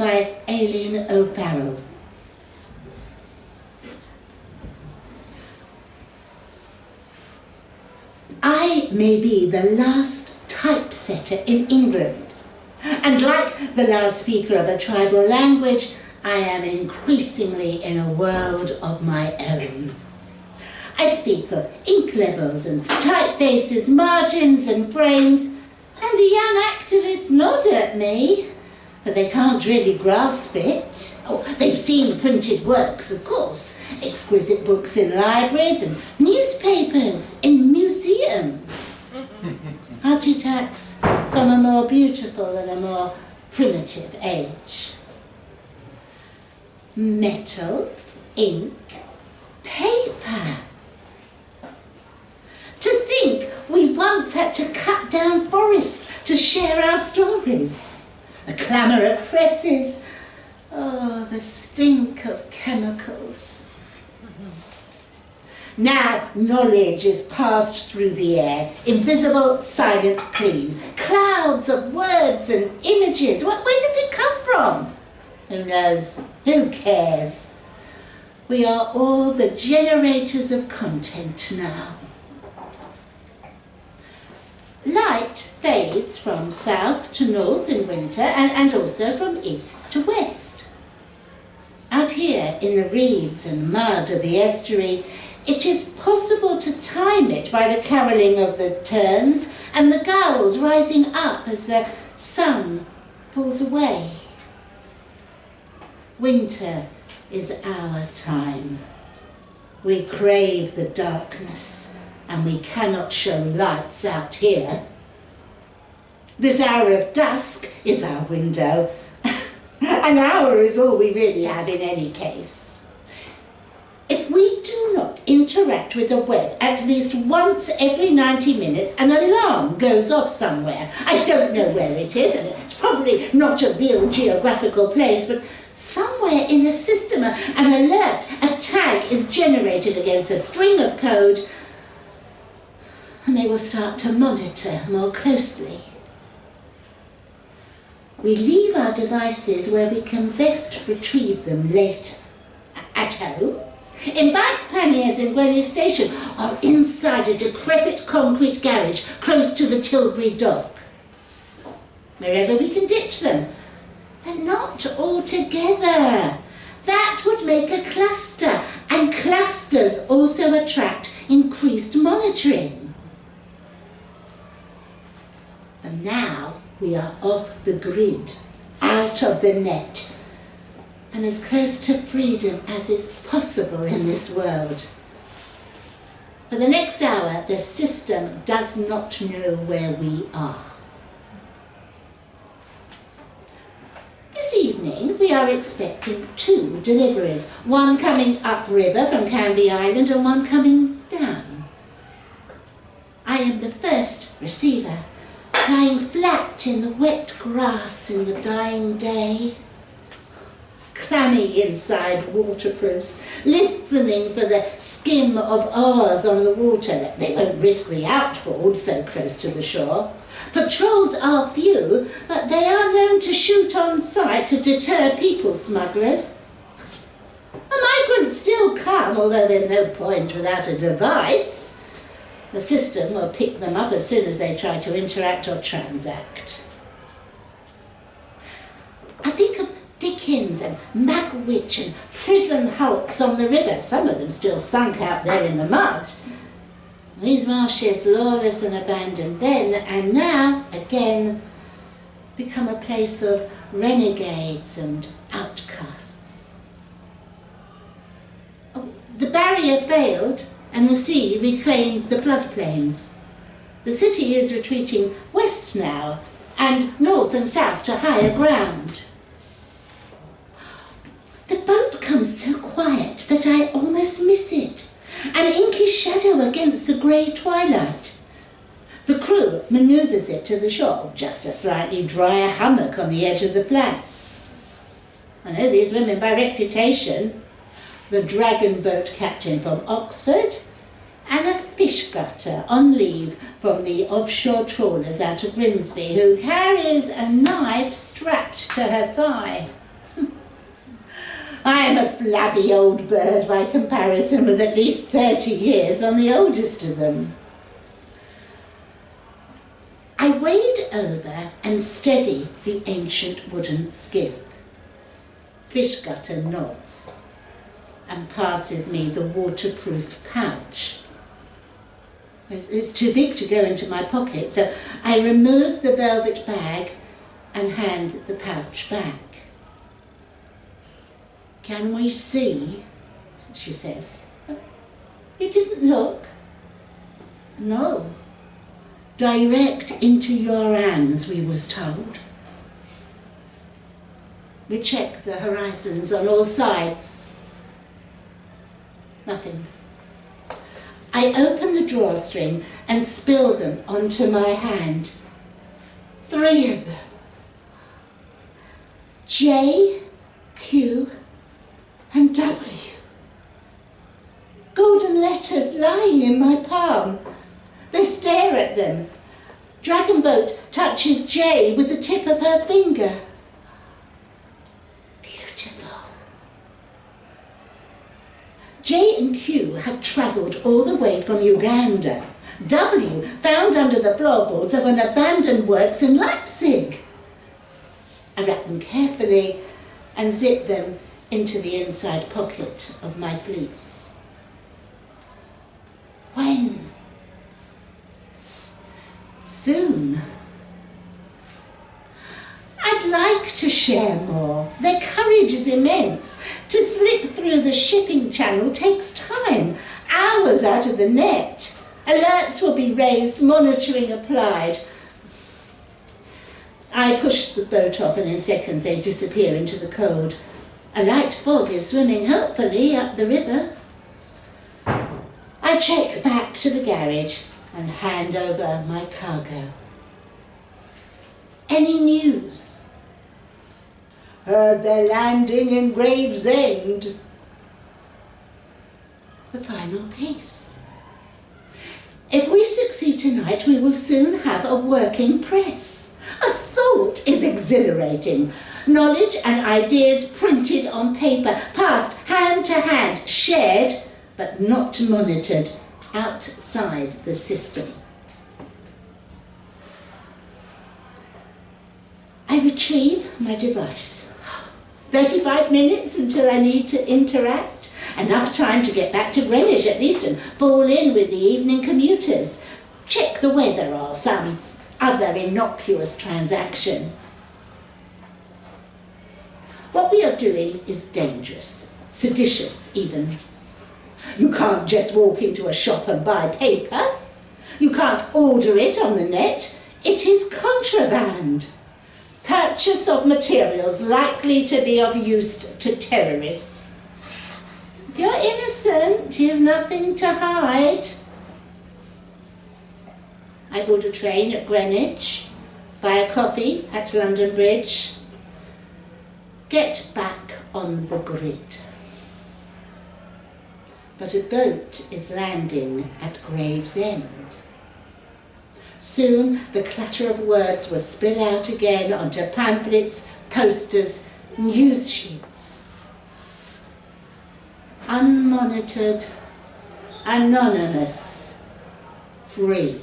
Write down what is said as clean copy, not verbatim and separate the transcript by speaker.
Speaker 1: by Aileen O'Farrell. I may be the last typesetter in England, and like the last speaker of a tribal language, I am increasingly in a world of my own. I speak of ink levels and typefaces, margins and frames, and the young activists nod at me, but they can't really grasp it. Oh, they've seen printed works, of course, exquisite books in libraries and newspapers in museums. Artifacts from a more beautiful and a more primitive age. Metal, ink, paper. To think we once had to cut down forests to share our stories. The clamour at presses. Oh, the stink of chemicals. Now knowledge is passed through the air, invisible, silent, clean. Clouds of words and images. Where does it come from? Who knows? Who cares? We are all the generators of content now. Light fades from south to north in winter and also from east to west. Out here in the reeds and mud of the estuary, it is possible to time it by the carolling of the terns and the gulls rising up as the sun falls away. Winter is our time. We crave the darkness, and we cannot show lights out here. This hour of dusk is our window. An hour is all we really have in any case. If we do not interact with the web at least once every 90 minutes, an alarm goes off somewhere. I don't know where it is, and it's probably not a real geographical place, but somewhere in the system an alert, a tag is generated against a string of code, and they will start to monitor more closely. We leave our devices where we can best retrieve them later. At home, in bike panniers in Greenwich Station, or inside a decrepit concrete garage close to the Tilbury dock. Wherever we can ditch them, but not all together. That would make a cluster, and clusters also attract increased monitoring. For now, we are off the grid, out of the net, and as close to freedom as is possible in this world. For the next hour, the system does not know where we are. This evening, we are expecting 2 deliveries, one coming upriver from Canvey Island and one coming down. I am the first receiver, lying flat in the wet grass in the dying day. Clammy inside waterproofs, listening for the skim of oars on the water. They won't risk the outboard so close to the shore. Patrols are few, but they are known to shoot on sight to deter people smugglers. The migrants still come, although there's no point without a device. The system will pick them up as soon as they try to interact or transact. I think of Dickens and Magwitch and prison hulks on the river, some of them still sunk out there in the mud. These marshes, lawless and abandoned then and now, again, become a place of renegades and outcasts. The barrier failed and the sea reclaimed the floodplains. The city is retreating west now and north and south to higher ground. The boat comes so quiet that I almost miss it. An inky shadow against the grey twilight. The crew manoeuvres it to the shore, just a slightly drier hummock on the edge of the flats. I know these women by reputation. The dragon boat captain from Oxford and a fish gutter on leave from the offshore trawlers out of Grimsby, who carries a knife strapped to her thigh. I am a flabby old bird by comparison with at least 30 years on the oldest of them. I wade over and steady the ancient wooden skiff. Fish gutter nods and passes me the waterproof pouch. It's too big to go into my pocket, so I remove the velvet bag and hand the pouch back. "Can we see?" she says. "You didn't look?" "No. Direct into your hands, we was told." We check the horizons on all sides. Nothing. I open the drawstring and spill them onto my hand. 3 of them. J, Q, and W. Golden letters lying in my palm. They stare at them. Dragon Boat touches J with the tip of her finger. Beautiful. J and Q have travelled all the way from Uganda. W found under the floorboards of an abandoned works in Leipzig. I wrap them carefully and zip them into the inside pocket of my fleece. When? Soon. I'd like to share more. Their courage is immense. To slip through the shipping channel takes time, hours out of the net. Alerts will be raised, monitoring applied. I push the boat off and in seconds they disappear into the cold. A light fog is swimming hopefully up the river. I check back to the garage and hand over my cargo. Any news? Heard they're landing in Gravesend. The final piece. If we succeed tonight, we will soon have a working press. A thought is exhilarating. Knowledge and ideas printed on paper, passed hand to hand, shared but not monitored outside the system. I retrieve my device. 35 minutes until I need to interact. Enough time to get back to Greenwich at least and fall in with the evening commuters. Check the weather or some other innocuous transaction. What we are doing is dangerous, seditious even. You can't just walk into a shop and buy paper. You can't order it on the net. It is contraband. Purchase of materials likely to be of use to terrorists. If you're innocent, you've nothing to hide. I board a train at Greenwich, buy a coffee at London Bridge, get back on the grid. But a boat is landing at Gravesend. Soon the clatter of words will spill out again onto pamphlets, posters, news sheets. Unmonitored, anonymous, free.